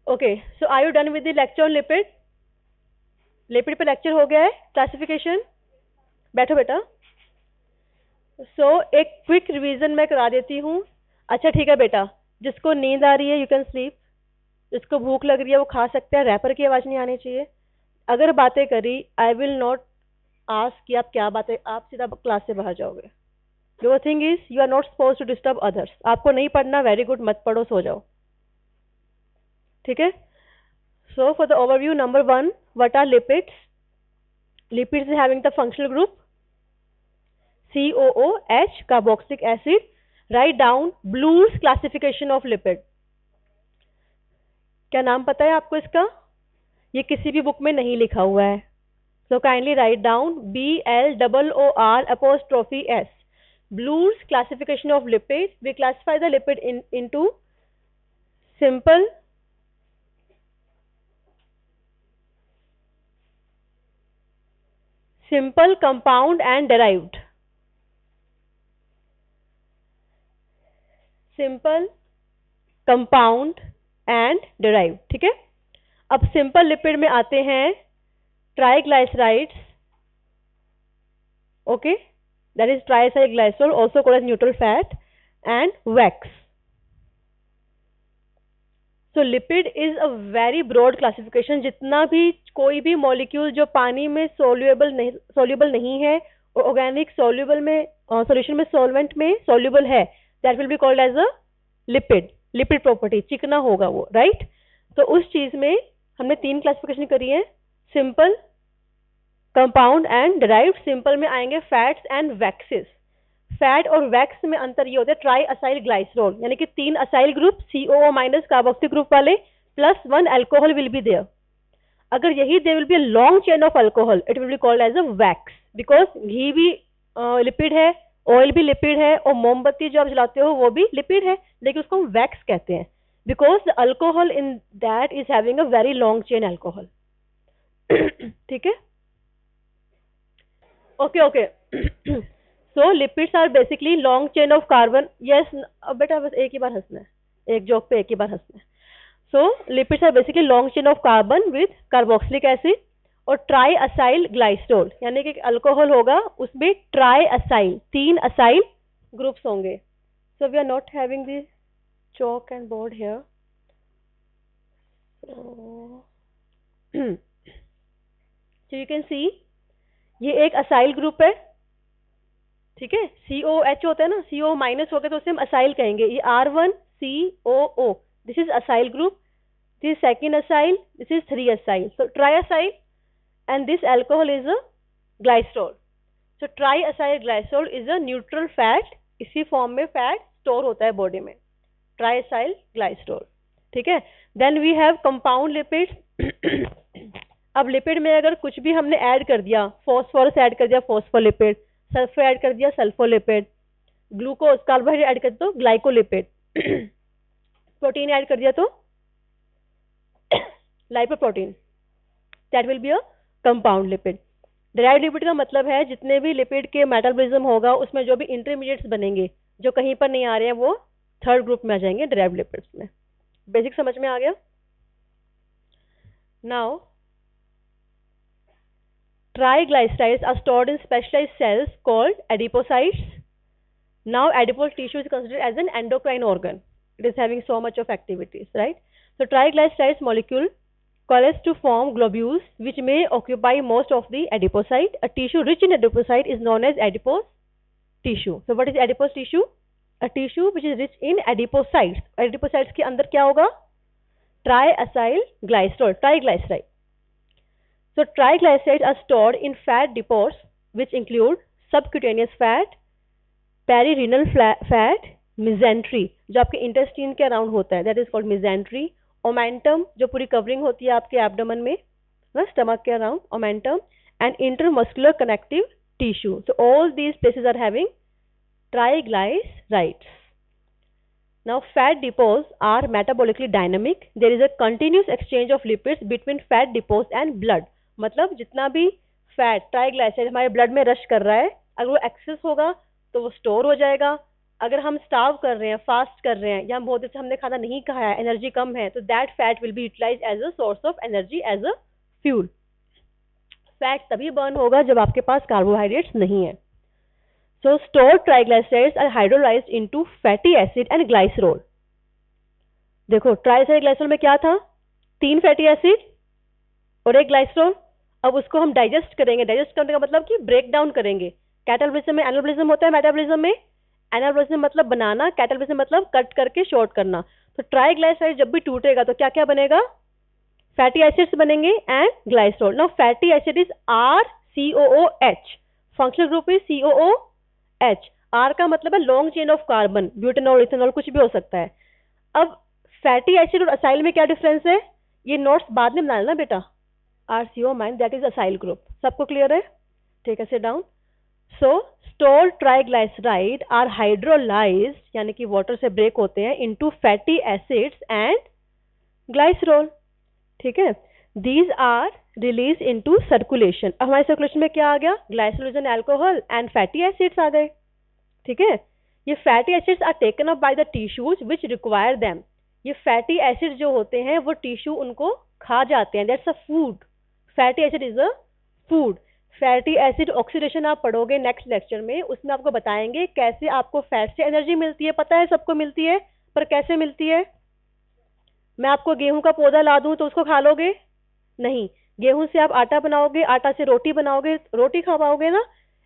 Okay, so are you done with the lecture on lipid? Lipid पे lecture हो गया है, क्लासिफिकेशन। बैठो बेटा। एक क्विक रिवीजन मैं करा देती हूँ। अच्छा ठीक है बेटा, जिसको नींद आ रही है यू कैन स्लीप, जिसको भूख लग रही है वो खा सकते हैं, रैपर की आवाज़ नहीं आनी चाहिए। अगर बातें करी आई विल नॉट आस्क कि आप क्या बातें, आप सीधा क्लास से बाहर जाओगे। The thing is you are not suppose to disturb others. आपको नहीं पढ़ना, वेरी गुड, मत पढ़ो, सो जाओ, ठीक है। So for the overview, number 1, what are lipids? Lipids having the functional group COOH, carboxylic acid. Write down Bloor's classification of lipid. क्या नाम पता है आपको इसका? ये किसी भी बुक में नहीं लिखा हुआ है। So kindly write down BLOOR'(S). Bloor's classification of lipid. We classify the lipid into simple, compound and derived. Simple, compound and derive, ठीक है। अब सिंपल लिपिड में आते हैं triglycerides, okay, that is triacyl glycerol, also called as neutral fat, and wax. So lipid is a very broad classification. जितना भी कोई भी मॉलिक्यूल जो पानी में सोल्यूबल नहीं है और ऑर्गेनिक सोल्यूबल में सॉल्यूशन में सॉल्वेंट में सोल्यूबल है, that will be called as a lipid. Lipid property चिकना होगा वो, राइट। तो उस चीज में हमने 3 क्लासिफिकेशन करी है, simple, compound and derived. Simple में आएंगे फैट्स एंड वैक्सेस। फैट और वैक्स में अंतर ये होता है ट्राई असाइल ग्लाइसरॉल, यानी कि 3 acyl group COO- carboxy group वाले प्लस 1 अल्कोहल विल बी देयर। अगर यही there will be a long chain of alcohol, it will be called as a wax, because घी भी लिपिड है, ऑयल भी लिपिड है, और मोमबत्ती जो आप जलाते हो वो भी लिपिड है, लेकिन उसको हम वैक्स कहते हैं because the alcohol in that is having a very long chain alcohol, ठीक है। Okay okay. So lipids are basically long chain of carbon. Yes बेटा, बस एक ही बार हंसना है, एक जोक पे एक ही बार हंसना है। So lipids are basically long chain of carbon with carboxylic acid और ट्राई असाइल ग्लाइसरॉल, यानी कि अल्कोहल होगा उसमें ट्राई असाइल, 3 असाइल ग्रुप्स होंगे। So we are not having this chalk and board here. So you can see ये एक acyl group है, ठीक है। COH होता है ना, CO- हो गया तो उसे हम असाइल कहेंगे। ये R1COO, this is acyl group, this second acyl, this is 3 acyl, so triacyl, and this alcohol is a glycerol. So try acyl glycerol is a neutral fat, इसी फॉर्म में fat store होता है body में, triacyl glycerol, ठीक है। Then we have compound lipids. अब lipid में अगर कुछ भी हमने ऐड कर दिया, फॉस्फोरस ऐड कर दिया फॉस्फोलिपिड, सल्फर ऐड कर दिया सल्फोलिपिड, ग्लूकोज कार्बोहाइड्रेट ऐड कर दिया तो ग्लाइकोलिपिड, प्रोटीन ऐड कर दिया तो lipoprotein, that will be a compound lipid. Derived lipid का मतलब है जितने भी लिपिड के मेटाबॉलिज्म होगा उसमें जो भी इंटरमीडिएट्स बनेंगे जो कहीं पर नहीं आ रहे हैं वो 3rd ग्रुप में आ जाएंगे डिराइव्ड लिपिड्स में। बेसिक समझ में आ गया? Now triglycerides are stored in specialized cells called adipocytes. Now adipose tissue is considered as an endocrine organ. It is having so much of activities, right? So triglycerides molecule coalesce to form globules which may occupy most of the adipocyte. A tissue rich in adipocyte is known as adipose tissue. So what is adipose tissue? A tissue which is rich in adipocytes. Adipocytes के अंदर क्या होगा? Triacyl glycerol, triglyceride. So triglycerides are stored in fat depots which include subcutaneous fat, perirenal fat, mesentery जो आपके intestine के around होता है, that is called mesentery, omentum जो पूरी कवरिंग होती है आपके एब्डोमेन में, स्टमक के around, omentum, and intermuscular connective tissue. So all these places are having triglycerides. Now fat depots are metabolically dynamic. There is a continuous exchange of lipids between fat depots and blood. मतलब जितना भी fat triglyceride हमारे blood में rush कर रहा है, अगर वो एक्सेस होगा तो वो स्टोर हो जाएगा, अगर हम स्टार्व कर रहे हैं, फास्ट कर रहे हैं, या बहुत देर से हमने खाना नहीं खाया है, एनर्जी कम है, तो that fat will be utilise as a source of energy, as a fuel. Fat तभी बर्न होगा जब आपके पास कार्बोहाइड्रेट्स नहीं है। So stored triglycerides are hydrolysed into fatty acid and glycerol. देखो ट्राइग्लिसराइड ग्लाइसरोल में क्या था, 3 फैटी एसिड और 1 ग्लाइसरोल। अब उसको हम डाइजेस्ट करेंगे, डाइजेस्ट करने का मतलब कि ब्रेक डाउन करेंगे। कैटाबोलिज्म में एनाबोलिज्म होता है, मेटाबोलिज्म में एनाबोलिज्म मतलब बनाना, कैटाबोलिज्म मतलब कट करके शॉर्ट करना। तो ट्राइग्लिसराइड जब भी टूटेगा तो क्या क्या बनेगा, फैटी एसिड्स बनेंगे and glycerol. Now fatty acid is RCOOH, functional group is COOH। R का मतलब है long chain of carbon, butanol, ethanol कुछ भी हो सकता है। अब फैटी एसिड और असाइल में क्या डिफरेंस है, ये नोट्स बाद में बनाना बेटा। RCO mine that is acyl group. सबको क्लियर है? ठीक है, sit down. So stored triglyceride are hydrolysed, यानी कि वाटर से ब्रेक होते हैं, into fatty acids and glycerol. ठीक है, these are release into circulation. अब हमारे सर्कुलेशन में क्या आ गया, glycerol and alcohol and fatty acids आ गए। ठीक है, ये fatty acids are taken up by the tissues which require them. ये फैटी एसिड जो होते हैं वो टिश्यू उनको खा जाते हैं, that's a food. Fatty acid is a food. Fatty acid oxidation आप पढ़ोगे नेक्स्ट लेक्चर में, उसमें आपको बताएंगे कैसे आपको फैट से एनर्जी मिलती है। पता है सबको मिलती है, पर कैसे मिलती है? मैं आपको गेहूं का पौधा ला दूं तो उसको खा लोगे? नहीं। गेहूं से आप आटा बनाओगे, आटा से रोटी बनाओगे, रोटी खा पाओगे ना?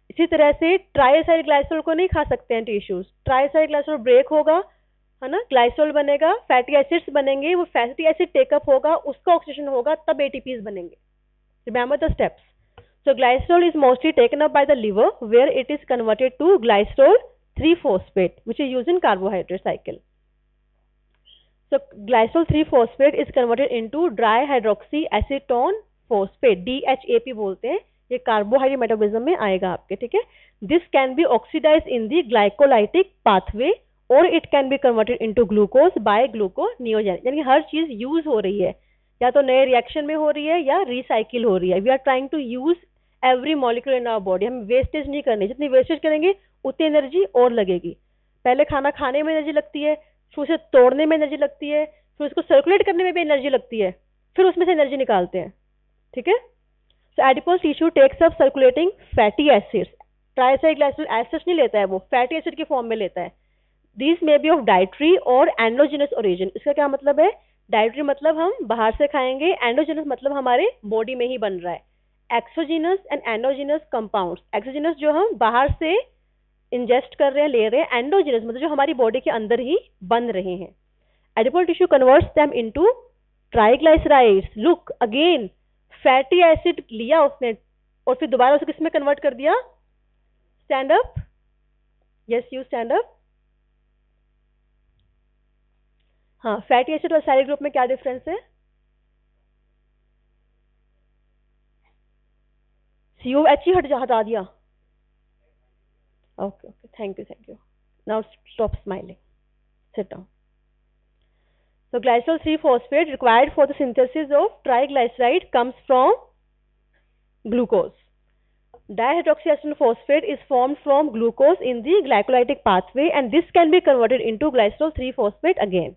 इसी तरह से ट्राइएसाइल ग्लाइसरोल को नहीं खा सकते हैं टिश्यूज। ट्राइएसाइल ग्लाइसरोल ब्रेक होगा, है ना, ग्लाइसरोल बनेगा, फैटी एसिड्स बनेंगे, वो फैटी एसिड टेकअप होगा, उसका ऑक्सीडेशन होगा, तब एटीपीज बनेंगे। Remember the steps. So glycerol is mostly taken up by the liver, where it is converted to glycerol 3-phosphate, which is used in carbohydrate cycle. So glycerol 3-phosphate is converted into dihydroxyacetone phosphate, DHAP बोलते हैं। ये carbohydrate metabolism में आएगा आपके। ठीक है, this can be oxidised in the glycolytic pathway और it can be converted into glucose by gluconeogenesis. यानी हर चीज यूज हो रही है, या तो नए रिएक्शन में हो रही है या रिसाइकिल हो रही है। We are trying to use every molecule in our body. हम वेस्टेज नहीं करनी, जितनी वेस्टेज करेंगे उतनी एनर्जी और लगेगी। पहले खाना खाने में एनर्जी लगती है, फिर उसे तोड़ने में एनर्जी लगती है, फिर उसको सर्कुलेट करने में भी एनर्जी लगती है, फिर उसमें से एनर्जी निकालते हैं। ठीक है, so adipose tissue takes up circulating fatty acids. Triacyl glycerol acids नहीं लेता है, वो फैटी एसिड की फॉर्म में लेता है। This may be of dietary और एंडोजिनस ओरिजिन। इसका क्या मतलब है, डाइटरी मतलब हम बाहर से खाएंगे, एंडोजिनस मतलब हमारे बॉडी में ही बन रहा है। Exogenous and endogenous compounds, exogenous जो हम बाहर से इंजेस्ट कर रहे हैं, ले रहे हैं, एंडोजिनस मतलब जो हमारी बॉडी के अंदर ही बन रहे हैं। Adipose tissue converts them into triglycerides. Look again, fatty acid लिया उसने और फिर दोबारा उसे किसमें कन्वर्ट कर दिया, stand up, yes you stand up. हाँ, फैटी एसिड और सारे ग्रुप में क्या डिफरेंस है? COH ही हटा दिया। Okay okay, thank you. Now stop smiling, sit down. So glycerol 3-phosphate required for the synthesis of triglyceride comes from glucose. Dihydroxyacetone phosphate is formed from glucose in the glycolytic pathway, and this can be converted into glycerol 3-phosphate again.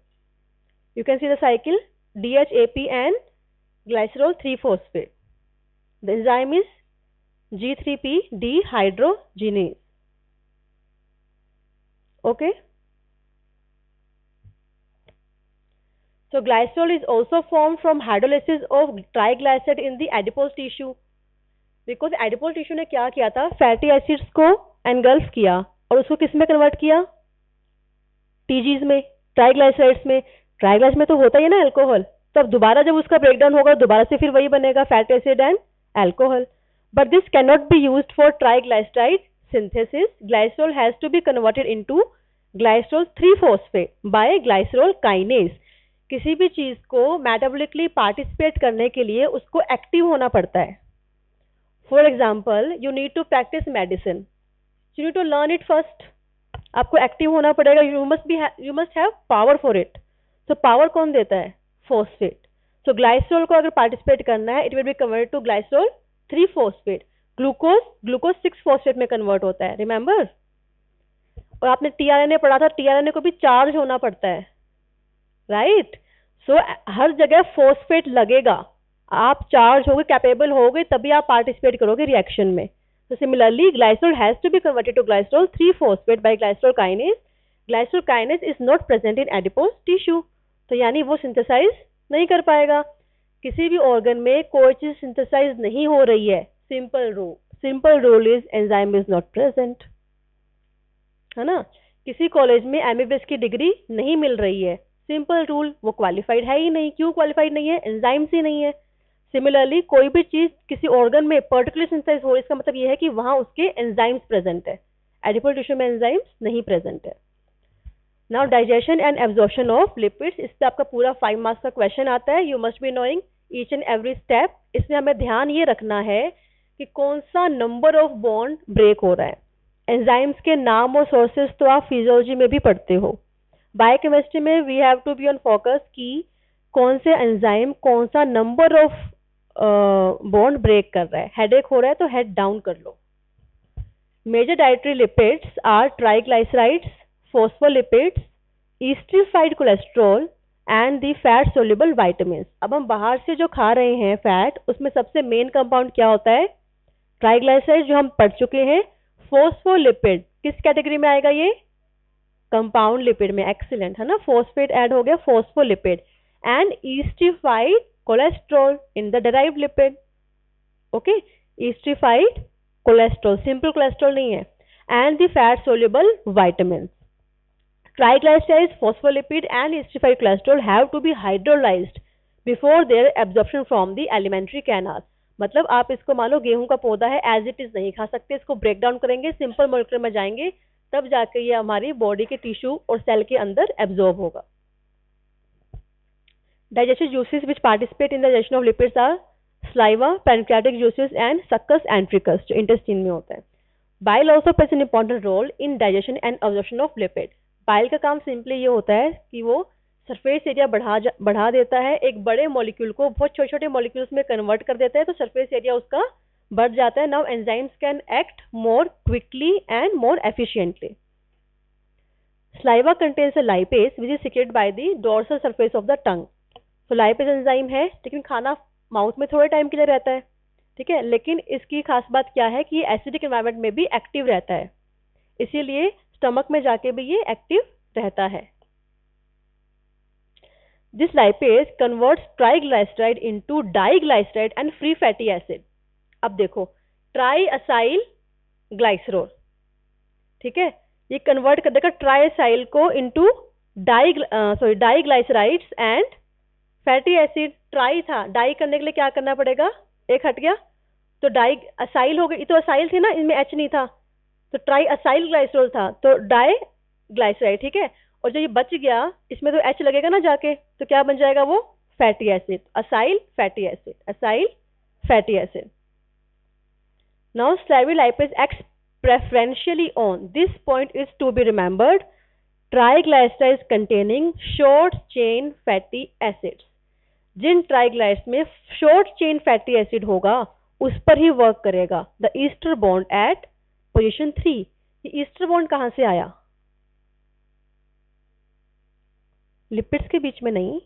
You can see the cycle, DHAP and glycerol 3-phosphate. The enzyme is G3P dehydrogenase. Okay. So glycerol is also formed from hydrolysis of triglyceride in the adipose tissue. Because adipose tissue ने क्या किया था, fatty acids को engulf किया और उसको किस में कन्वर्ट किया, टीजीज में, ट्राइग्लाइसराइड्स में। ट्राइग्लाइसराइड में तो होता ही है ना अल्कोहल, तो अब दोबारा जब उसका ब्रेकडाउन होगा दोबारा से फिर वही बनेगा, fatty acid and alcohol. But this can not be used for triglyceride synthesis. Glycerol has to be converted into glycerol 3-phosphate by glycerol kinase. किसी भी चीज को मेटाबॉलिकली पार्टिसिपेट करने के लिए उसको एक्टिव होना पड़ता है। For example, you need to practice medicine, you need to learn it first. आपको एक्टिव होना पड़ेगा, you must have power for it. तो पावर कौन देता है, फॉस्फेट। सो ग्लाइसरोल को अगर पार्टिसिपेट करना है, it will be converted to glycerol 3-phosphate। Glucose 6-phosphate में कन्वर्ट होता है, रिमेंबर। और आपने टीआरएनए पढ़ा था, टीआरएनए को भी चार्ज होना पड़ता है, राइट। सो हर जगह फोस्फेट लगेगा, आप चार्ज होगे, कैपेबल होगे, तभी आप पार्टिसिपेट करोगे रिएक्शन में। तो similarly glycerol has to be converted to glycerol 3-phosphate by glycerol kinase. Glycerol kinase is not present in adipose tissue, तो यानी वो सिंथेसाइज नहीं कर पाएगा। किसी भी ऑर्गन में कोई चीज सिंथेसाइज नहीं हो रही है, simple rule is enzyme is not present, है ना। किसी कॉलेज में एमबीबीएस की डिग्री नहीं मिल रही है, सिंपल रूल, वो क्वालिफाइड है ही नहीं। क्यों क्वालिफाइड नहीं है? एंजाइम्स ही नहीं है। सिमिलरली कोई भी चीज किसी ऑर्गन में पर्टिकुलर सिंथेसाइज हो, इसका मतलब ये है कि वहां उसके एंजाइम्स प्रेजेंट है। एडिपोल टिश्यू में एंजाइम्स नहीं प्रेजेंट है। Now digestion and absorption of lipids, इस पे आपका पूरा 5 मार्क्स का क्वेश्चन आता है। You must be knowing each and every step. इसमें हमें ध्यान ये रखना है कि कौन सा नंबर ऑफ बॉन्ड ब्रेक हो रहा है। एंजाइम्स के नाम और सोर्सेज तो आप फिजियोलॉजी में भी पढ़ते हो। बायोकेमिस्ट्री में we have to be on focus कि कौन से एंजाइम कौन सा नंबर ऑफ बॉन्ड ब्रेक कर रहा है। हेडेक हो रहा है तो हेड डाउन कर लो। Major dietary lipids are triglycerides, phospholipids, esterified cholesterol and the fat soluble vitamins. अब हम बाहर से जो खा रहे हैं फैट, उसमें सबसे मेन कंपाउंड क्या होता है? ट्राइग्लाइसराइड, जो हम पढ़ चुके हैं। फॉस्फोलिपिड किस कैटेगरी में आएगा? ये कंपाउंड लिपिड में। एक्सीलेंट, है ना। फॉस्फेट ऐड हो गया, phospholipid. And esterified cholesterol in the derived lipid. Okay, esterified cholesterol, simple cholesterol नहीं है। And the fat soluble vitamin. Triglycerides, phospholipid and esterified cholesterol have to be hydrolyzed before their absorption from the alimentary canal. मतलब आप इसको मान लो गेहूं का पौधा है, एज इट इज नहीं खा सकते, इसको ब्रेक डाउन करेंगे, सिंपल मॉलिक्यूल में जाएंगे, तब जाकर ये हमारी बॉडी के टिश्यू और सेल के अंदर एब्जॉर्ब होगा। Digestive juices which participate in the digestion of lipids are saliva, pancreatic juices and succus antricus, जो intestine में होता है। Bile also plays an important role in digestion and absorption of lipid. Bile का काम simply ये होता है कि वो सरफेस एरिया बढ़ा देता है, एक बड़े मॉलिक्यूल को बहुत छोटे छोटे मॉलिक्यूल्स में कन्वर्ट कर देता है, तो सरफेस एरिया उसका बढ़ जाता है। Now enzymes can act more quickly and more efficiently. Saliva contains a lipase which is secreted by the dorsal surface of the tongue. So lipase enzyme है, लेकिन खाना माउथ में थोड़े टाइम के लिए रहता है, ठीक है। लेकिन इसकी खास बात क्या है कि ये एसिडिक एनवायरनमेंट में भी एक्टिव रहता है, इसीलिए स्टमक में जाके भी ये एक्टिव रहता है। This lipase converts triglyceride into diglyceride and free fatty acid. अब देखो, ट्राई असाइल ग्लाइसरोल, ठीक है, ये कन्वर्ट कर देगा ट्राई असाइल को into diglycerides and fatty acid. Tri था, डाई करने के लिए क्या करना पड़ेगा? एक हट गया, तो डाई असाइल हो गई। तो असाइल थी ना, इनमें एच नहीं था, तो ट्राई असाइल ग्लाइसरोल था, तो डाई ग्लाइसराइड, ठीक है। और जो ये बच गया, इसमें तो एच लगेगा ना जाके, तो क्या बन जाएगा वो? Fatty acid, acyl fatty acid, acyl fatty acid. Now salivary lipase acts preferentially on this point is to be remembered triglycerides containing short chain fatty acids। जिन ट्राइग्लाइसराइड्स में शॉर्ट चेन फैटी एसिड होगा उस पर ही work करेगा the ester bond at position 3। ये ester bond कहां से आया? लिपिड्स के बीच में नहीं,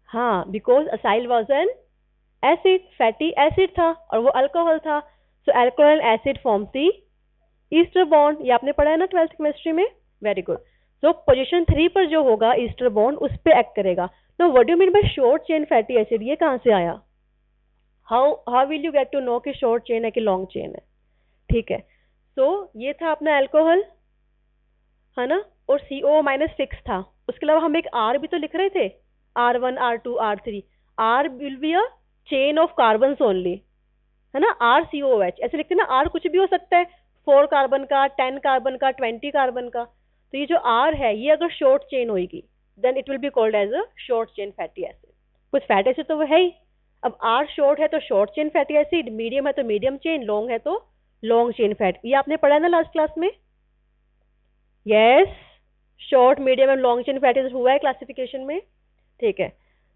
हाँ, because acyl was an acid, fatty acid था और वो अल्कोहल था, so alcohol acid forms the ester bond. ये आपने पढ़ा है ना 12th केमिस्ट्री में, वेरी गुड। सो पोजीशन 3 पर जो होगा ईस्टर बॉन्ड उस पे एक्ट करेगा। No what do you mean by short chain fatty acid? ये कहां से आया? How will you get to know कि शॉर्ट चेन है कि लॉन्ग चेन है? ठीक है, सो ये था अपना अल्कोहल, है ना, और CO-6 था। उसके अलावा हम एक R भी तो लिख रहे थे, R1, R2, R3। R will be a chain of carbons only, है ना, RCOH ऐसे लिखते हैं ना। R कुछ भी हो सकता है, 4 कार्बन का, 10 कार्बन का, 20 कार्बन का। तो ये जो R है, ये अगर शॉर्ट चेन होगी then it will be called as a short chain fatty acid. कुछ फैट एसिड तो वो है ही। अब R शॉर्ट है तो short chain fatty acid, medium है तो मीडियम चेन, लॉन्ग है तो लॉन्ग चेन फैट। ये आपने पढ़ा है ना लास्ट क्लास में? Yes, short, medium and long chain fatty acid हुआ है क्लासिफिकेशन में, ठीक है।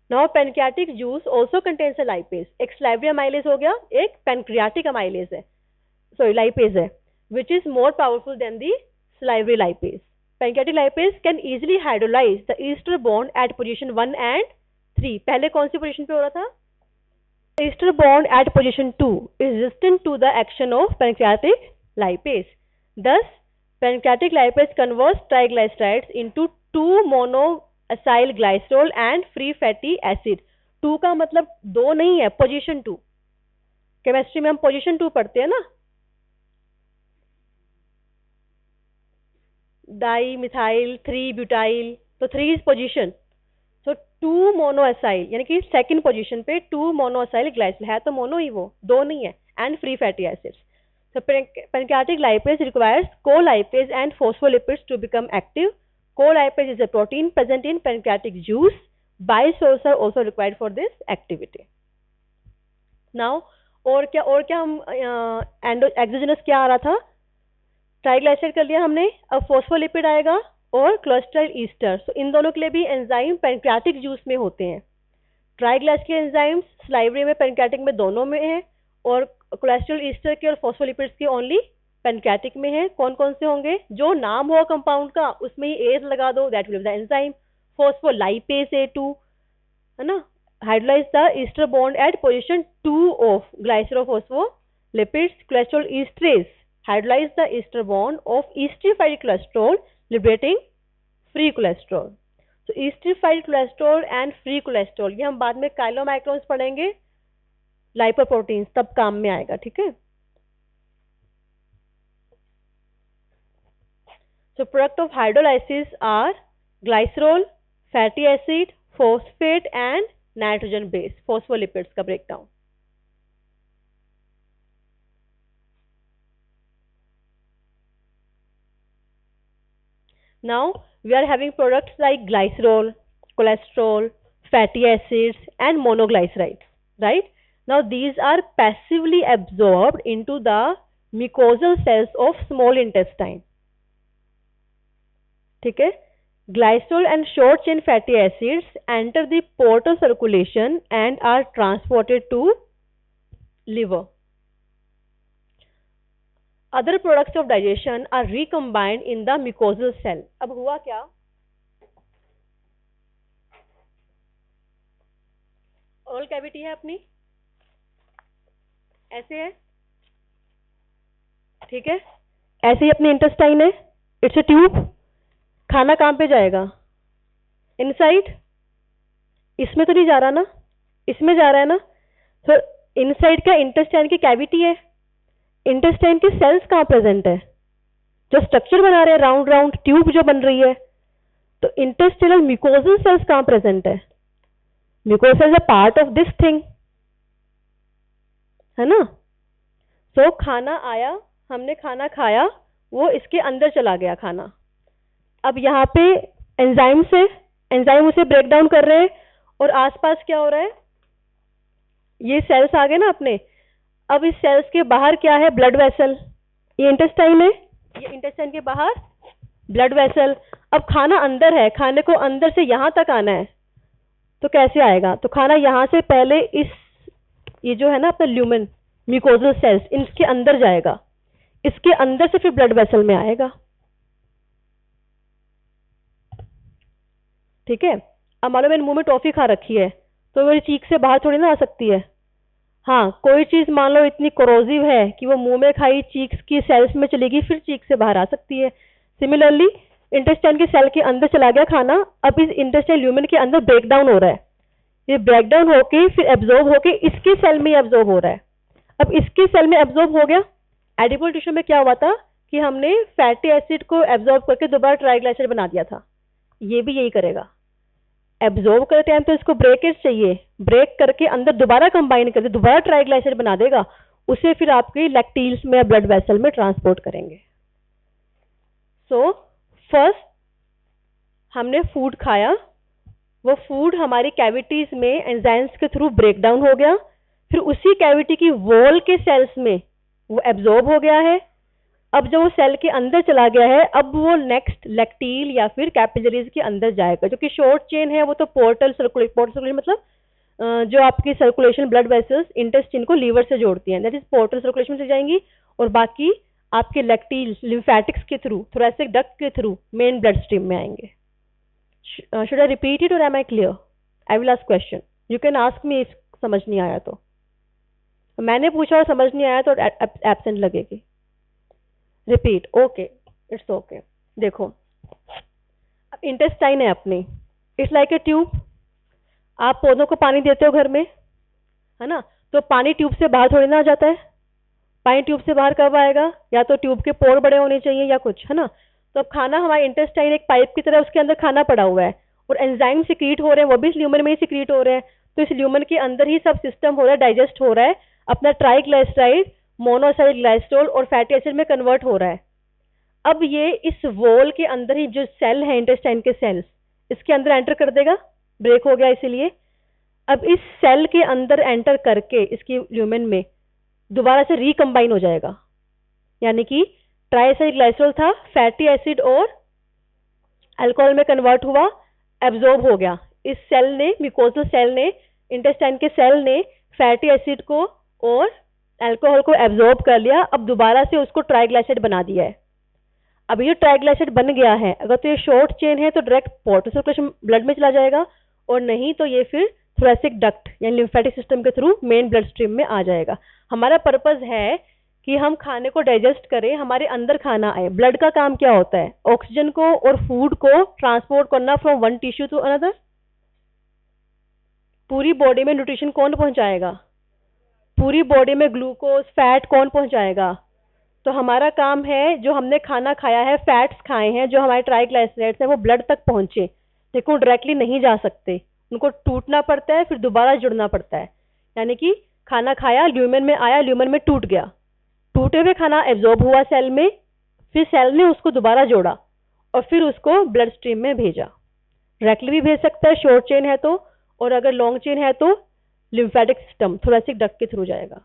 Now pancreatic juice also contains a lipase. एक सलाइवरी अमाइलेज हो गया, एक पैनक्रियाटिक अमाइलेज है, सॉरी लाइपेज है, which is more powerful than the salivary lipase. Pancreatic lipase can easily hydrolyze the ester bond at position 1 and 3. पहले कौन सी position पे हो रहा था? Ester bond at position 2 is resistant to the action of pancreatic lipase. Thus, pancreatic lipase converts triglycerides into 2 monoacyl glycerol and free fatty acid. 2 का मतलब 2 नहीं है, पोजीशन 2. केमिस्ट्री में हम पोजीशन 2 पढ़ते हैं ना, डाई मिथाइल 3 ब्यूटाइल, तो 3 इज पोजीशन. तो 2 मोनोएसाइल यानी कि सेकंड पोजीशन पे 2 मोनोएसाइल ग्लाइसिल है, तो मोनो ही वो, 2 नहीं है, and free fatty acids. So pancreatic lipase requires colipase and phospholipids to become active. Colipase is a protein present in pancreatic juice. Bile salts are also required for this activity. Now और क्या हम exogenous क्या आ रहा था? Triglyceride कर लिया हमने, अब फोस्फोलिपिड आएगा और कोलेस्ट्रॉल ईस्टर. तो इन दोनों के लिए भी एंजाइम पैनक्रियाटिक जूस में होते हैं. ट्राइग्लाइसराइड एंजाइम्स स्लाइवरी में, पैनक्रियाटिक में, दोनों में है, और कोलेस्ट्रॉल ईस्टर के और फोस्फोलिपिड्स के ओनली पैनक्रियाटिक में है. कौन कौन से होंगे? जो नाम हो कंपाउंड का उसमें ही एज लगा दो, that will be the enzyme. Phospholipase A2 है ना, hydrolyze the ester bond at position 2 of glycerophospholipids. Cholesterol esterase hydrolyze the ester bond of esterified cholesterol, liberating free cholesterol. So esterified cholesterol and free cholesterol ये हम बाद में chylomicrons पढ़ेंगे, lipoproteins तब काम में आएगा. ठीक है. So product of hydrolysis are glycerol, fatty acid, phosphate and nitrogen base, phospholipids का breakdown. Now we are having products like glycerol, cholesterol, fatty acids and monoglycerides, right? Now these are passively absorbed into the mucosal cells of small intestine. ठीक है. Glycerol and short chain fatty acids enter the portal circulation and are transported to liver. Other products of digestion are recombined in the mucosal cell. अब हुआ क्या? Oral cavity है अपनी, ऐसे है, ठीक है. ऐसे ही अपनी इंटेस्टाइन है, इट्स अ ट्यूब. खाना कहाँ पे जाएगा? इनसाइड. इसमें तो नहीं जा रहा ना, इसमें जा रहा है ना. तो इनसाइड का इंटेस्टाइन की कैविटी है. इंटेस्टाइन के सेल्स कहाँ प्रेजेंट है? जो स्ट्रक्चर बना रहे हैं, राउंड राउंड ट्यूब जो बन रही है, तो इंटेस्टिनल म्यूकोजल सेल्स कहाँ प्रेजेंट है? Mucosal cells a part of this thing, है ना. सो खाना आया, हमने खाना खाया, वो इसके अंदर चला गया खाना. अब यहाँ पे एंजाइम उसे ब्रेक डाउन कर रहे हैं, और आसपास क्या हो रहा है? ये सेल्स आ गए ना अपने. अब इस सेल्स के बाहर क्या है? Blood vessel. ये इंटेस्टाइन है, ये इंटेस्टाइन के बाहर ब्लड वेसल. अब खाना अंदर है, खाने को अंदर से यहाँ तक आना है, तो कैसे आएगा? तो खाना यहाँ से पहले ये जो है ना अपना ल्यूमेन म्यूकोजल सेल्स, इनके अंदर जाएगा, इसके अंदर से फिर ब्लड वेसल में आएगा. ठीक है. अब मान लो मैंने मुंह में टॉफी खा रखी है, तो मेरी चीख से बाहर थोड़ी ना आ सकती है. हाँ, कोई चीज मान लो इतनी कोरोसिव है कि वो मुंह में खाई चीक की सेल्स में चलेगी, फिर चीक से बाहर आ सकती है. सिमिलरली इंटेस्टाइन के सेल के अंदर चला गया खाना, अब इस इंटेस्टाइन ल्यूमेन के अंदर ब्रेक डाउन हो रहा है. ये ब्रेक डाउन होके फिर एब्जॉर्ब होके इसके सेल में एब्जॉर्ब हो रहा है. अब इसके सेल में एब्जॉर्ब हो गया. एडिबल टिश्यू में क्या हुआ था कि हमने फैटी एसिड को एब्जॉर्ब करके दोबारा ट्राइग्लाइसराइड बना दिया था. ये भी यही करेगा. एब्जॉर्ब करते टाइम तो इसको ब्रेकेज चाहिए, ब्रेक करके अंदर दोबारा कंबाइन करके दोबारा ट्राइग्लाइसराइड बना देगा, उसे फिर आपके लैक्टील्स में या ब्लड वेसल में ट्रांसपोर्ट करेंगे. सो फर्स्ट हमने फूड खाया, वो फूड हमारी कैविटीज में एंजाइम्स के थ्रू ब्रेक डाउन हो गया, फिर उसी कैविटी की वॉल के सेल्स में वो एब्जॉर्ब हो गया है. अब जब वो सेल के अंदर चला गया है, अब वो नेक्स्ट लैक्टील या फिर कैपिलरीज के अंदर जाएगा, जो कि शॉर्ट चेन है. वो तो पोर्टल सर्कुलेशन मतलब जो आपकी सर्कुलेशन ब्लड वेसल्स इंटेस्टाइन को लीवर से जोड़ती हैं, दैट इज पोर्टल सर्कुलेशन से जाएंगी, और बाकी आपके लेक्टी लिम्फेटिक्स के थ्रू, थोरेसिक डक्ट के थ्रू मेन ब्लड स्ट्रीम में आएंगे. Should I repeat it or am I clear? I will ask question, you can ask me if समझ नहीं आया तो. मैंने पूछा और समझ नहीं आया तो एब्सेंट लगेगी. रिपीट. Okay, it's okay. देखो, अब इंटेस्टाइन है अपनी, इट्स लाइक ए ट्यूब. आप पौधों को पानी देते हो घर में, है ना, तो पानी ट्यूब से बाहर थोड़ी ना आ जाता है. पानी ट्यूब से बाहर कब आएगा? या तो ट्यूब के पोर बड़े होने चाहिए या कुछ, है ना. तो अब खाना, हमारे इंटेस्टाइन एक पाइप की तरह, उसके अंदर खाना पड़ा हुआ है और एंजाइम सिक्रीट हो रहे हैं, वो भी इस ल्यूमन में ही सिक्रीट हो रहे हैं. तो इस ल्यूमन के अंदर ही सब सिस्टम हो रहा है, डाइजेस्ट हो रहा है, अपना ट्राइग्लिसराइड, मोनोसाइड ग्लाइस्ट्रोल और फैटी एसिड में कन्वर्ट हो रहा है. अब ये इस वॉल के अंदर ही जो सेल है, इंटेस्टाइन के सेल्स, इसके अंदर एंटर कर देगा. ब्रेक हो गया इसीलिए. अब इस सेल के अंदर एंटर करके इसकी ल्यूमेन में दोबारा से रिकम्बाइन हो जाएगा. यानी कि ट्राइसाइड ग्लाइसरॉल था, फैटी एसिड और अल्कोहल में कन्वर्ट हुआ, एब्जॉर्ब हो गया. इस सेल ने, म्यूकोजल सेल ने, इंटेस्टाइन के सेल ने फैटी एसिड को और अल्कोहल को एब्जॉर्ब कर लिया. अब दोबारा से उसको ट्राइग्लाइसाइड बना दिया है. अब ये ट्राइग्लाइसाइड बन गया है, अगर तो ये शॉर्ट चेन है तो डायरेक्ट पोर्टल सर्कुलेशन ब्लड में चला जाएगा, और नहीं तो ये फिर थोरेसिक डक्ट यानी लिम्फेटिक सिस्टम के थ्रू मेन ब्लड स्ट्रीम में आ जाएगा. हमारा पर्पस है कि हम खाने को डाइजेस्ट करें, हमारे अंदर खाना आए. ब्लड का काम क्या होता है? ऑक्सीजन को और फूड को ट्रांसपोर्ट करना from one tissue to another. पूरी बॉडी में न्यूट्रिशन कौन पहुंचाएगा? पूरी बॉडी में ग्लूकोज, फैट कौन पहुंचाएगा? तो हमारा काम है, जो हमने खाना खाया है, फैट्स खाए हैं, जो हमारे ट्राइग्लिसराइड्स हैं, वो ब्लड तक पहुंचे. देखो, डायरेक्टली नहीं जा सकते, उनको टूटना पड़ता है, फिर दोबारा जुड़ना पड़ता है. यानी कि खाना खाया, ल्यूमेन में आया, ल्यूमेन में टूट गया, टूटे हुए खाना एब्जॉर्ब हुआ सेल में, फिर सेल ने उसको दोबारा जोड़ा और फिर उसको ब्लड स्ट्रीम में भेजा. डायरेक्टली भी भेज सकता है शॉर्ट चेन है तो, और अगर लॉन्ग चेन है तो लिम्फेटिक सिस्टम, थोरेसिक डक्ट के थ्रू जाएगा.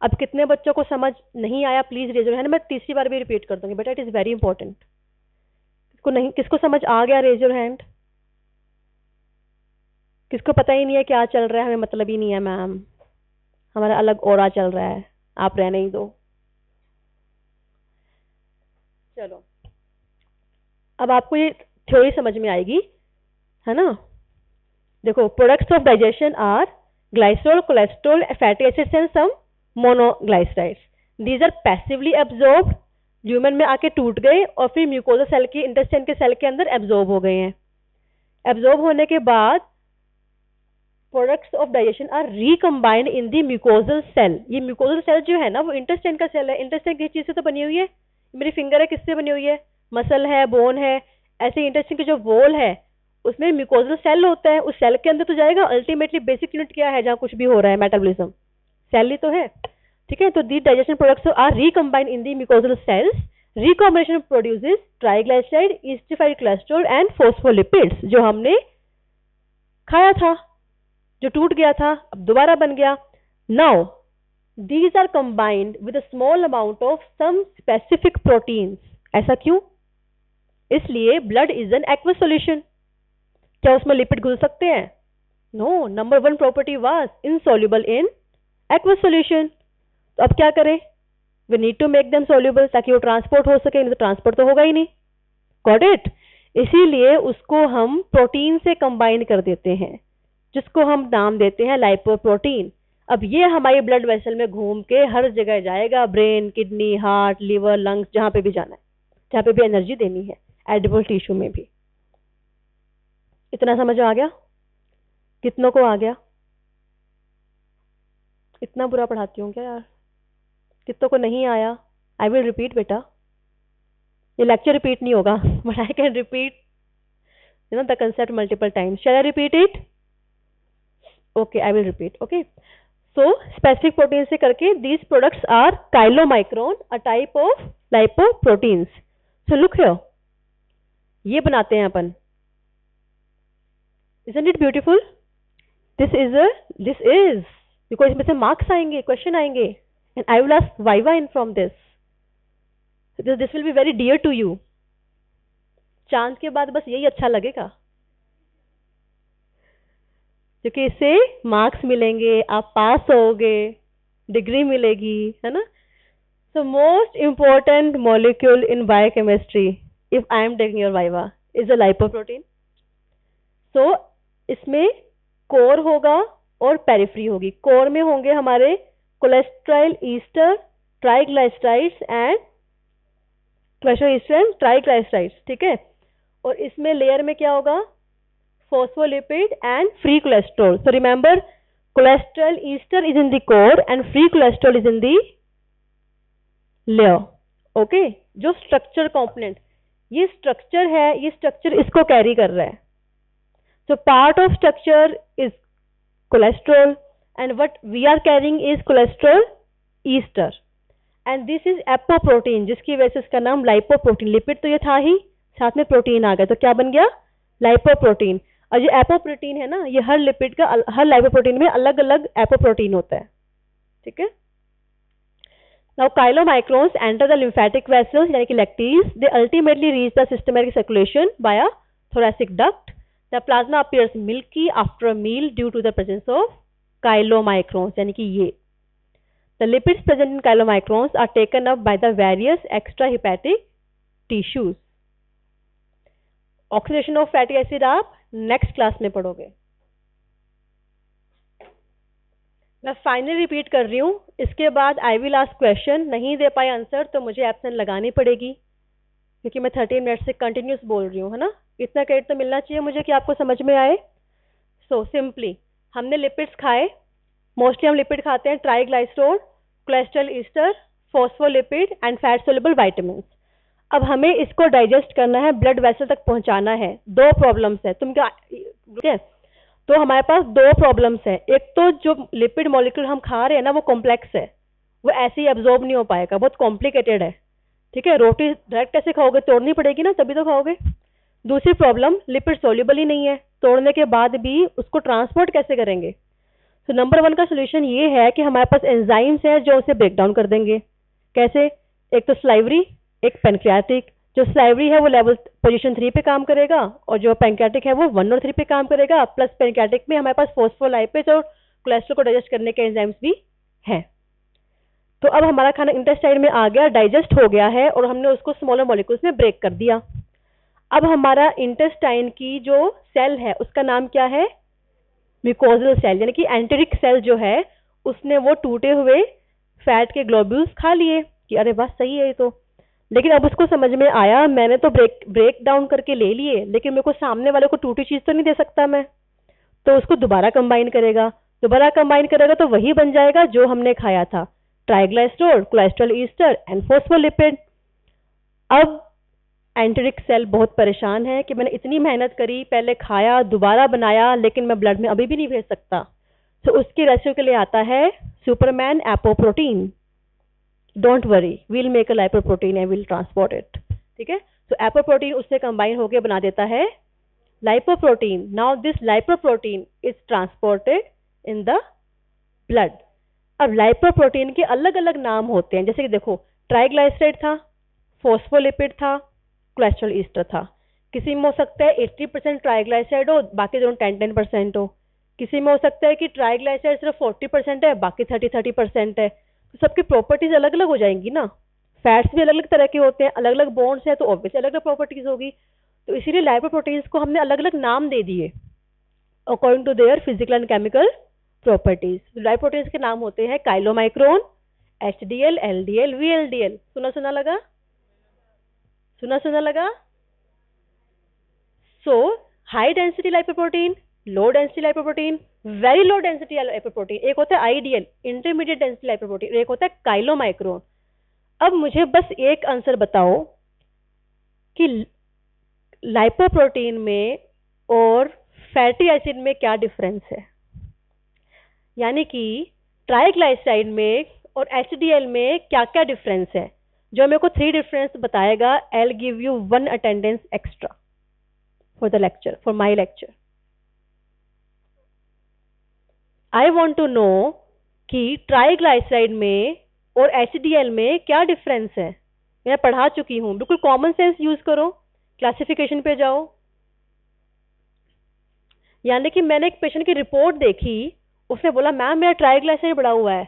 अब कितने बच्चों को समझ नहीं आया प्लीज रेज योर हैंड. मैं तीसरी बार भी रिपीट कर दूंगी बेटा, इट इज वेरी इंपॉर्टेंट. किसको समझ आ गया? Raise your hand. किसको पता ही नहीं है क्या चल रहा है? हमें मतलब ही नहीं है मैम, हमारा अलग ओरा चल रहा है, आप रहने ही दो. चलो, अब आपको ये थ्योरी समझ में आएगी, है ना. देखो, products of digestion are glycerol, cholesterol, fatty acids and some monoglycerides. These are passively absorbed, lumen में आके टूट गए और फिर म्यूकोजा सेल के, इंटेस्टाइन के सेल के अंदर एब्जॉर्ब हो गए हैं. एब्जॉर्ब होने के बाद products of digestion are recombined in the mucosal cell. ये म्यूकोजल सेल जो है ना, वो इंटेस्टाइन का सेल है. इंटेस्टाइन किस चीज से तो बनी हुई है? मेरी फिंगर है, किससे बनी हुई है? मसल है, बोन है. ऐसे इंटेस्टाइन की जो वॉल है उसमें म्यूकोजल सेल होता है, उस सेल के अंदर तो जाएगा. अल्टीमेटली बेसिक यूनिट क्या है जहाँ कुछ भी हो रहा है? मेटाबॉलिज्म. सेल ही तो है, ठीक है. तो the digestion products are recombined in the mucosal cells. Recombination produces triglyceride, esterified cholesterol and phospholipids, जो हमने खाया था, जो टूट गया था, अब दोबारा बन गया. Now these are combined with a small amount of some specific proteins. ऐसा क्यों? इसलिए blood is an aqueous solution. क्या उसमें लिपिड घुल सकते हैं? No. Number one property was insoluble in aqueous solution. तो अब क्या करें? We need to make them soluble, ताकि वो ट्रांसपोर्ट हो सके. नहीं तो ट्रांसपोर्ट तो होगा ही नहीं. Got it? इसीलिए उसको हम प्रोटीन से कंबाइन कर देते हैं, जिसको हम नाम देते हैं लाइपोप्रोटीन. अब ये हमारी ब्लड वेसल में घूम के हर जगह जाएगा, brain, kidney, heart, liver, lungs, जहां पे भी जाना है, जहां पे भी एनर्जी देनी है, एडिबल टिश्यू में भी. इतना समझ आ गया? कितनों को आ गया? इतना बुरा पढ़ाती हूँ क्या यार? कितनों को नहीं आया? आई विल रिपीट बेटा, ये लेक्चर रिपीट नहीं होगा, but I can repeat the concept multiple times. Shall I repeat it? Okay, I will repeat. Okay, so specific protein से करके these products are chylomicron, a type of lipoproteins. So look here, ये बनाते हैं अपन. Isn't it beautiful? This is because इसमें से marks आएंगे, question आएंगे, and I will ask viva in from this. This will be very dear to you. चांद के बाद बस यही अच्छा लगेगा, क्योंकि इससे मार्क्स मिलेंगे, आप पास होगे, डिग्री मिलेगी, है ना. So most important molecule in biochemistry, if I am taking your viva, is the lipoprotein. So इसमें कोर होगा और पेरिफ्री होगी. कोर में होंगे हमारे cholesterol Easter, triglycerides and cholesterol Easter and triglycerides. ठीक है. और इसमें लेयर में क्या होगा? phospholipid and free cholesterol. So remember, cholesterol ester is in the core and free cholesterol is in the layer. Okay, जो structure component, ये structure है, ये structure इसको carry कर रहा है. So part of structure is cholesterol and what we are carrying is cholesterol ester and this is apoprotein, जिसकी वजह से इसका नाम lipoprotein. लिपिड तो ये था ही, साथ में प्रोटीन आ गया तो क्या बन गया? लाइपोप्रोटीन. और ये एपोप्रोटीन है ना, ये हर लिपिड का, हर लाइपोप्रोटीन में अलग अलग एपोप्रोटीन होता है. ठीक है. Now chylomicrons enter the lymphatic vessels यानी कि lacteals. They ultimately reach the systematic circulation by thoracic duct. The plasma appears milky after a meal due to the presence of chylomicrons यानी कि ये. The lipids present in chylomicrons are taken up by the various extra hepatic tissues. Oxidation of fatty acid आप next class में पढ़ोगे. मैं finally repeat कर रही हूँ, इसके बाद आई विल आस्क क्वेश्चन. नहीं दे पाए आंसर तो मुझे एब्सेंट लगानी पड़ेगी क्योंकि मैं 30 मिनट से कंटिन्यूस बोल रही हूँ, है ना. इतना क्रेडिट तो मिलना चाहिए मुझे कि आपको समझ में आए. सो सिंपली हमने लिपिड्स खाए. मोस्टली हम लिपिड खाते हैं triglycerol, cholesterol ester, phospholipid and fat soluble vitamins. अब हमें इसको डाइजेस्ट करना है, ब्लड वेसल तक पहुंचाना है. दो प्रॉब्लम्स है. तुम क्या, ठीक है. तो हमारे पास दो प्रॉब्लम्स है. एक तो जो लिपिड मॉलिक्यूल हम खा रहे हैं ना वो कॉम्प्लेक्स है, वो ऐसे ही एब्जॉर्ब नहीं हो पाएगा, बहुत कॉम्प्लिकेटेड है. ठीक है. रोटी डायरेक्ट कैसे खाओगे? तोड़नी पड़ेगी ना, तभी तो खाओगे. दूसरी प्रॉब्लम, लिपिड सोल्यूबल ही नहीं है, तोड़ने के बाद भी उसको ट्रांसपोर्ट कैसे करेंगे? तो नंबर 1 का सोल्यूशन ये है कि हमारे पास एंजाइम्स है जो उसे ब्रेक डाउन कर देंगे. कैसे? एक तो स्लाइवरी, एक पेनक्रियाटिक. जो स्लाइवरी है वो लेवल पोजीशन 3 पे काम करेगा और जो पेनक्रियाटिक है वो 1 और 3 पे काम करेगा. प्लस पेनक्रियाटिक में हमारे पास फोस्फोलाइपेज और कोलेस्ट्रॉल को डाइजेस्ट करने के एंजाइम्स भी हैं. तो अब हमारा खाना इंटेस्टाइन में आ गया, डाइजेस्ट हो गया है और हमने उसको स्मॉलर मॉलिक्यूल्स में ब्रेक कर दिया. अब हमारा इंटेस्टाइन की जो सेल है उसका नाम क्या है? म्यूकोजल सेल, यानी कि एंटेरिक सेल जो है उसने वो टूटे हुए फैट के ग्लोब्यूल्स खा लिए कि अरे वाह सही है ये तो. लेकिन अब उसको समझ में आया मैंने तो ब्रेक डाउन करके ले लिए, लेकिन मेरे को सामने वाले को टूटी चीज तो नहीं दे सकता मैं. तो उसको दोबारा कंबाइन करेगा. दोबारा कंबाइन करेगा तो वही बन जाएगा जो हमने खाया था, triglycerol, cholesterol Easter and phospholipid. अब एंटेरिक सेल बहुत परेशान है कि मैंने इतनी मेहनत करी, पहले खाया, दोबारा बनाया, लेकिन मैं ब्लड में अभी भी नहीं भेज सकता. तो उसकी रेस्क्यू के लिए आता है superman apoprotein. Don't worry, we'll make a lipoprotein and will transport it. ठीक है. तो एपोप्रोटीन उससे कंबाइन होकर बना देता है lipoprotein. Now this lipoprotein is transported in the blood. अब लाइपोप्रोटीन के अलग अलग नाम होते हैं, जैसे कि देखो ट्राइग्लाइसराइड था, फॉस्फोलिपिड था, कोलेस्ट्रॉल ईस्टर था. किसी में हो सकता है 80% ट्राइग्लाइसराइड हो, बाकी दोनों 10% हो. किसी में हो सकता है कि ट्राइग्लाइसराइड सिर्फ 40% है, बाकी 30% है. तो सबकी प्रॉपर्टीज अलग अलग हो जाएंगी ना. फैट्स भी अलग अलग तरह के होते हैं, अलग अलग बॉन्ड्स हैं, तो ऑब्वियसली अलग अलग प्रॉपर्टीज होगी. तो इसीलिए लाइपोप्रोटीन्स को हमने अलग अलग नाम दे दिए according to their physical and chemical properties. Lipoproteins के नाम होते हैं काइलोमाइक्रोन, HDL, LDL, VLDL. सुना लगा? सुना लगा? So high density lipoprotein, low density lipoprotein, very low density lipoprotein. एक होता है आइडियल, इंटरमीडिएट डेंसिटी लाइपोप्रोटीन, एक होता है काइलोमाइक्रोन. अब मुझे बस एक आंसर बताओ कि लाइपोप्रोटीन में और फैटी एसिड में क्या डिफरेंस है. यानी कि ट्राइग्लाइसराइड में और HDL में क्या क्या डिफरेंस है. जो मेरे को 3 डिफरेंस बताएगा, I will give you 1 attendance extra for the lecture, for my lecture. I want to know कि ट्राइग्लाइसराइड में और HDL में क्या डिफरेंस है. मैं पढ़ा चुकी हूं, बिल्कुल कॉमन सेंस यूज करो, क्लासिफिकेशन पे जाओ. यानी कि मैंने एक पेशेंट की रिपोर्ट देखी, उसने बोला मैम मेरा ट्राइग्लाइसराइड बढ़ा हुआ है,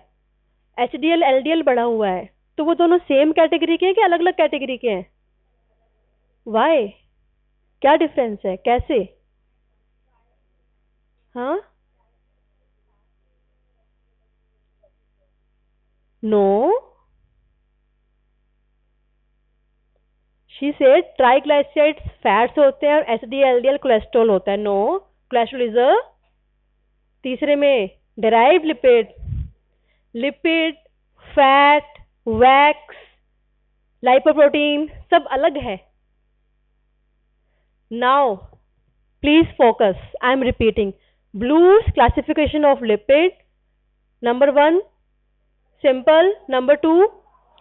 HDL LDL बढ़ा हुआ है. तो वो दोनों सेम कैटेगरी के हैं कि अलग अलग कैटेगरी के हैं? वाई? क्या डिफरेंस है, कैसे? हाँ, no, she said triglycerides fats होते हैं और एचडीएल कोलेस्ट्रॉल होता है। नो, कोलेस्ट्रॉल इज अ, तीसरे में derived lipid, lipid, fat, wax, lipoprotein सब अलग है। Now please focus, I am repeating. Blues classification of lipid, number 1 simple, number 2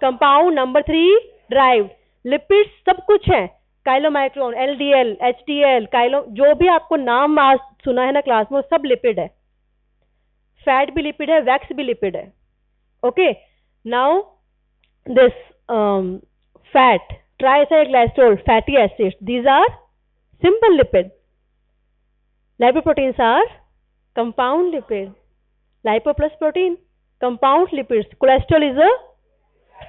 compound, number 3 derived. Lipids सब कुछ है, काइलोमाइक्रोन, एलडीएल, एचडीएल, काइलो, जो भी आपको नाम आज सुना है ना क्लास में, सब लिपिड है। फैट भी लिपिड है, वैक्स भी लिपिड है। Okay, now this fat, triacylglycerol, fatty acids, these are simple lipid. Lipoproteins are compound lipid. Lipo plus protein, compound lipids. Cholesterol is a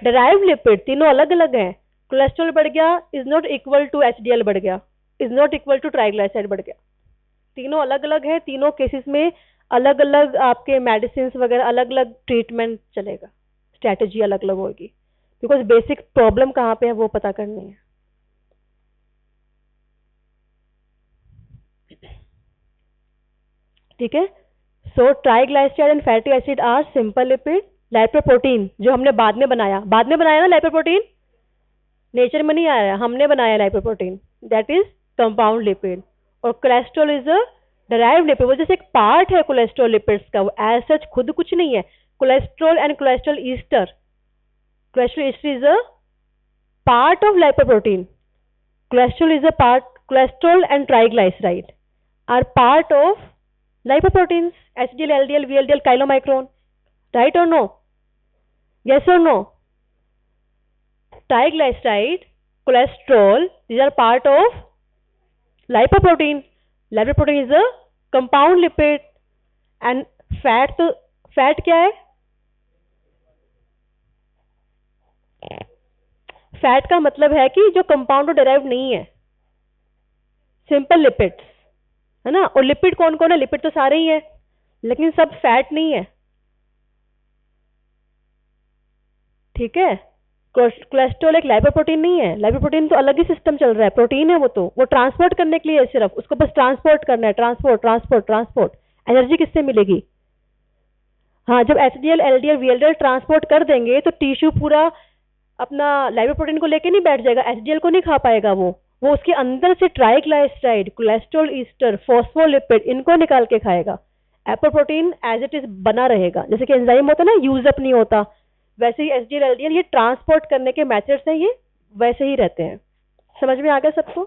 derived lipid. तीनों अलग अलग हैं। कोलेस्ट्रॉल बढ़ गया is not equal to HDL बढ़ गया, is not equal to triglyceride बढ़ गया। तीनों अलग अलग है, तीनों केसेस में अलग अलग आपके मेडिसिन वगैरह, अलग अलग ट्रीटमेंट चलेगा, स्ट्रैटेजी अलग अलग होगी, बिकॉज बेसिक प्रॉब्लम कहाँ पे है वो पता करनी है। ठीक है, so triglyceride and fatty acid are simple lipid. Lipoprotein जो हमने बाद में बनाया ना, लाइपोप्रोटीन नेचर में नहीं आया, हमने बनाया lipoprotein, that is compound lipid. और cholesterol is a derived lipid, वो जैसे एक पार्ट है कोलेस्ट्रॉल लिपिड्स का, वो एज सच खुद कुछ नहीं है। Cholesterol and cholesterol ester, cholesterol ester is a part of lipoprotein, cholesterol is a part, cholesterol and triglyceride are part of lipoproteins, HDL, LDL, VLDL, chylomicron, right or no? Yes or no? Triglyceride, cholesterol, these are part of lipoprotein. Lipoprotein is a compound lipid and fat, तो fat क्या है? Fat का मतलब है कि जो compound और derive नहीं है, सिंपल लिपिड्स है ना। और लिपिड कौन कौन है? लिपिड तो सारे ही है, लेकिन सब फैट नहीं है। ठीक है, कोलेस्ट्रॉल एक लाइपोप्रोटीन नहीं है, लाइपोप्रोटीन तो अलग ही सिस्टम चल रहा है, प्रोटीन है वो, तो वो ट्रांसपोर्ट करने के लिए है, सिर्फ उसको बस ट्रांसपोर्ट करना है, ट्रांसपोर्ट ट्रांसपोर्ट ट्रांसपोर्ट। एनर्जी किससे मिलेगी? हाँ, जब एचडीएल, एलडीएल, वीएलडीएल ट्रांसपोर्ट कर देंगे तो टिश्यू पूरा अपना लाइपोप्रोटीन को लेके नहीं बैठ जाएगा, एचडीएल को नहीं खा पाएगा, वो उसके अंदर से ट्राइग्लाइसराइड, कोलेस्ट्रॉल ईस्टर, फॉस्फोलिपिड, इनको निकाल के खाएगा। एपोप्रोटीन एज इट इज बना रहेगा, जैसे कि एंजाइम होता है ना, यूज अप नहीं होता, वैसे ही एचडीएल, एलडीएल ये ट्रांसपोर्ट करने के मेथड्स हैं, ये वैसे ही रहते हैं। समझ में आ गया सबको?